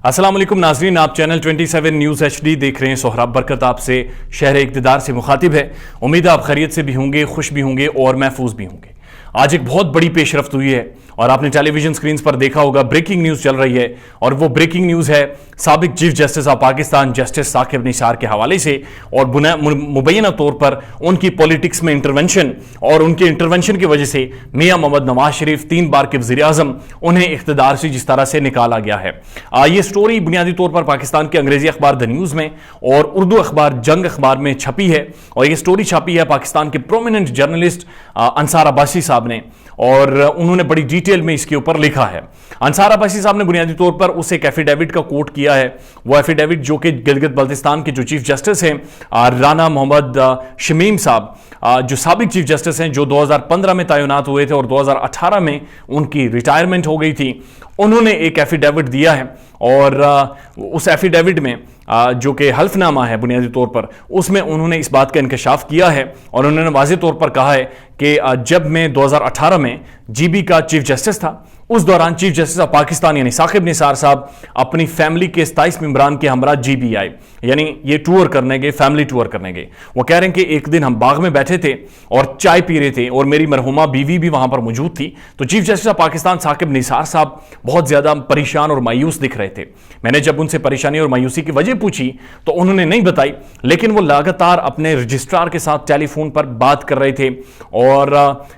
السلام علیکم ناظرین، آپ چینل 27 نیوز HD دیکھ رہے ہیں۔ سہراب برکت آپ سے شہر اقتدار سے مخاطب ہے۔ امید ہے آپ خیریت سے بھی ہوں گے، خوش بھی ہوں گے اور محفوظ بھی ہوں گے۔ آج ایک بہت بڑی پیش رفت ہوئی ہے اور آپ نے ٹیلی ویژن سکرینز پر دیکھا ہوگا، بریکنگ نیوز چل رہی ہے اور وہ بریکنگ نیوز ہے سابق chief justice of Pakistan justice Saqib Nisar کے حوالے سے، اور مبینہ طور پر ان کی پولیٹکس میں انٹرونشن اور ان کے انٹرونشن کی وجہ سے میاں محمد نواز شریف 3 بار کے وزیر اعظم انہیں اقتدار سے جس طرح سے نکالا گیا ہے۔ یہ سٹوری بنیادی طور پر پاکستان کے انگریزی اخبار دی نیوز میں اور اردو اخبار جنگ اخبار میں چھپی ہے، اور یہ سٹوری چھپی ہے پاکستان کے پرومیننٹ جرنلسٹ انصار عباسی صاحب نے، اور انہوں نے بڑی ڈیٹیل میں اس کے اوپر لکھا ہے۔ انصار عباسی صاحب نے بنیادی طور پر اس ایک ایفیڈیوٹ کا کوٹ کیا ہے، وہ ایفیڈیوٹ جو کہ گلگت بلتستان کے جو چیف جسٹس ہیں رانا محمد شمیم صاحب، جو سابق چیف جسٹس ہیں، جو 2015 میں تعینات ہوئے تھے اور 2018 میں ان کی ریٹائرمنٹ ہو گئی تھی، انہوں نے ایک ایفیڈیوٹ دیا ہے، اور اس ایفیڈیوٹ میں جو کہ حلف نامہ ہے بنیادی طور پر، اس میں انہوں نے اس بات کا انکشاف کیا ہے اور انہوں نے واضح طور پر کہا ہے کہ جب میں 2018 میں GB کا چیف جسٹس تھا، اس دوران چیف جسٹس آف پاکستان یعنی ثاقب نثار صاحب اپنی فیملی کے 27 ممبران کے ہمراہ GB آئے، یعنی یہ ٹور کرنے گئے، فیملی ٹور کرنے گئے۔ وہ کہہ رہے ہیں کہ ایک دن ہم باغ میں بیٹھے تھے اور چائے پی رہے تھے اور میری مرحومہ بیوی بھی وہاں پر موجود تھی، تو chief justice of Pakistan Saqib Nisar صاحب بہت زیادہ پریشان اور مایوس دکھ رہے تھے۔ میں نے جب ان سے پریشانی اور مایوسی کی وجہ پوچھی تو انہوں نے نہیں بتائی، لیکن وہ لگاتار اپنے رجسٹرار کے ساتھ ٹیلی فون پر بات کر رہے تھے، اور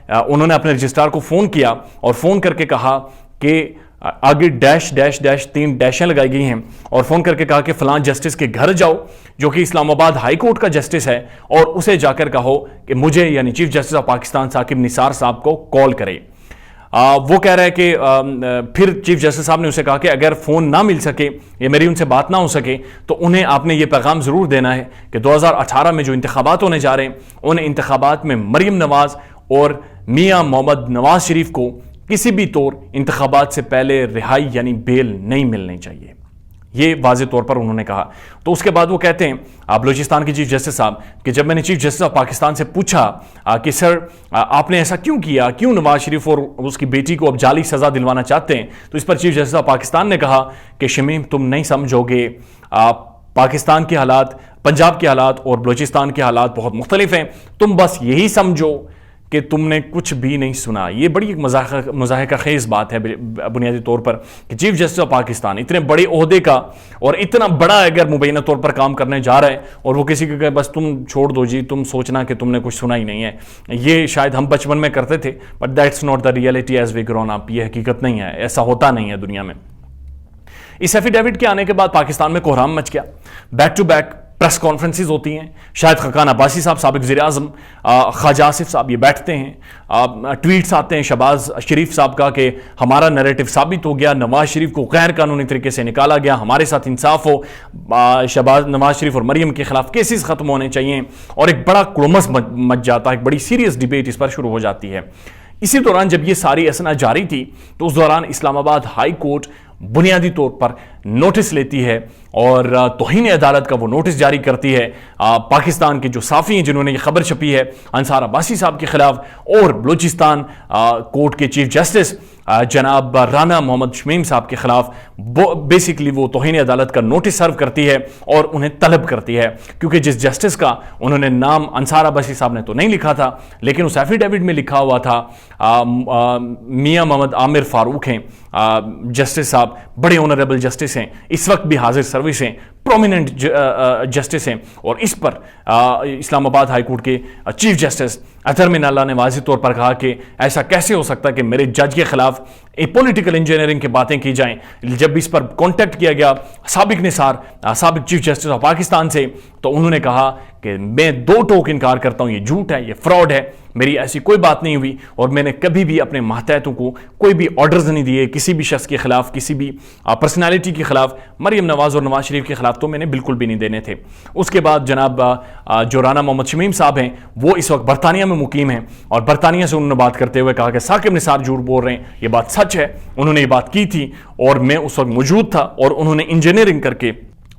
انہوں نے اپنے رجسٹرار کو فون کیا اور فون کر کے کہا کہ آگے ڈیش ڈیش ڈیش 3 ڈیشیں لگائی گئی ہیں، اور فون کر کے کہا کہ فلاں جسٹس کے گھر جاؤ جو کہ اسلام آباد ہائی کورٹ کا جسٹس ہے، اور اسے جا کر کہو کہ مجھے یعنی chief justice of Pakistan Saqib Nisar صاحب کو کال کرے۔ وہ کہہ رہا ہے کہ پھر چیف جسٹس صاحب نے اسے کہا کہ اگر فون نہ مل سکے یا میری ان سے بات نہ ہو سکے تو انہیں آپ نے یہ پیغام ضرور دینا ہے کہ 2018 میں جو انتخابات ہونے جا رہے ہیں، ان انتخابات میں مریم نواز اور میاں محمد نواز شریف کو کسی بھی طور انتخابات سے پہلے رہائی یعنی بیل نہیں ملنی چاہیے۔ یہ واضح طور پر انہوں نے کہا۔ تو اس کے بعد وہ کہتے ہیں بلوچستان کے چیف جسٹس صاحب کہ جب میں نے چیف جسٹس آف پاکستان سے پوچھا کہ سر آپ نے ایسا کیوں کیا، کیوں نواز شریف اور اس کی بیٹی کو اب جعلی سزا دلوانا چاہتے ہیں، تو اس پر چیف جسٹس آف پاکستان نے کہا کہ شمیم تم نہیں سمجھو گے، پاکستان کے حالات، پنجاب کے حالات اور بلوچستان کے حالات بہت مختلف ہیں، تم بس یہی سمجھو کہ تم نے کچھ بھی نہیں سنا۔ یہ بڑی ایک مضحکہ خیز بات ہے بنیادی طور پر کہ چیف جسٹس آف پاکستان اتنے بڑے عہدے کا اور اتنا بڑا اگر مبینہ طور پر کام کرنے جا رہا ہے، اور وہ کسی کو کہ بس تم چھوڑ دو جی، تم سوچنا کہ تم نے کچھ سنا ہی نہیں ہے۔ یہ شاید ہم بچپن میں کرتے تھے، but that's not the reality as we grown up. یہ حقیقت نہیں ہے، ایسا ہوتا نہیں ہے دنیا میں۔ اس ایفیڈیوٹ کے آنے کے بعد پاکستان میں کوہرام مچ گیا، back to back press conferences ہوتی ہیں، شاہد خاقان عباسی صاحب سابق وزیر اعظم، خواجہ آصف صاحب یہ بیٹھتے ہیں، ٹویٹس آتے ہیں شہباز شریف صاحب کا کہ ہمارا نیریٹو ثابت ہو گیا، نواز شریف کو غیر قانونی طریقے سے نکالا گیا، ہمارے ساتھ انصاف ہو، نواز شریف اور مریم کے خلاف کیسز ختم ہونے چاہیے، اور ایک بڑا کڑمس مچ جاتا ہے، ایک بڑی سیریس ڈیبیٹ اس پر شروع ہو جاتی ہے۔ اسی دوران جب یہ ساری اسنا جاری تھی تو اس دوران اسلام آباد ہائی کورٹ بنیادی طور پر نوٹس لیتی ہے اور توہین عدالت کا وہ نوٹس جاری کرتی ہے پاکستان کے جو صحافی ہیں جنہوں نے یہ خبر چھپی ہے انصار عباسی صاحب کے خلاف، اور بلوچستان کورٹ کے چیف جسٹس جناب رانا محمد شمیم صاحب کے خلاف بیسیکلی وہ توہین عدالت کا نوٹس سرو کرتی ہے اور انہیں طلب کرتی ہے، کیونکہ جس جسٹس کا انہوں نے نام انصار عباسی صاحب نے تو نہیں لکھا تھا، لیکن اس ایفیڈیوٹ میں لکھا ہوا تھا میاں محمد عامر فاروق ہیں جسٹس صاحب، بڑے آنریبل جسٹس ہیں، اس وقت بھی حاضر سروس ہیں، پرومیننٹ جسٹس ہیں، اور اس پر اسلام آباد ہائی کورٹ کے چیف جسٹس اطہر من اللہ نے واضح طور پر کہا کہ ایسا کیسے ہو سکتا ہے کہ میرے جج کے خلاف پولیٹیکل انجینئرنگ کی باتیں کی جائیں۔ جب اس پر کانٹیکٹ کیا گیا سابق نثار سابق چیف جسٹس آف پاکستان سے، تو انہوں نے کہا کہ میں 2 ٹوک انکار کرتا ہوں، یہ جھوٹ ہے، یہ فراڈ ہے، میری ایسی کوئی بات نہیں ہوئی، اور میں نے کبھی بھی اپنے ماتحتوں کو کوئی بھی آرڈرز نہیں دیے کسی بھی شخص کے خلاف، کسی بھی پرسنالٹی کے خلاف، مریم نواز اور نواز شریف کے خلاف تو میں نے بالکل بھی نہیں دینے تھے۔ اس کے بعد جناب جو رانا محمد شمیم صاحب ہیں وہ اس وقت برطانیہ میں مقیم ہیں، اور برطانیہ سے انہوں نے بات کرتے ہوئے کہا کہ ثاقب نثار جھوٹ بول رہے ہیں، یہ بات سچ ہے، انہوں نے یہ بات کی تھی اور میں اس وقت موجود تھا، اور انہوں نے انجینئرنگ کر کے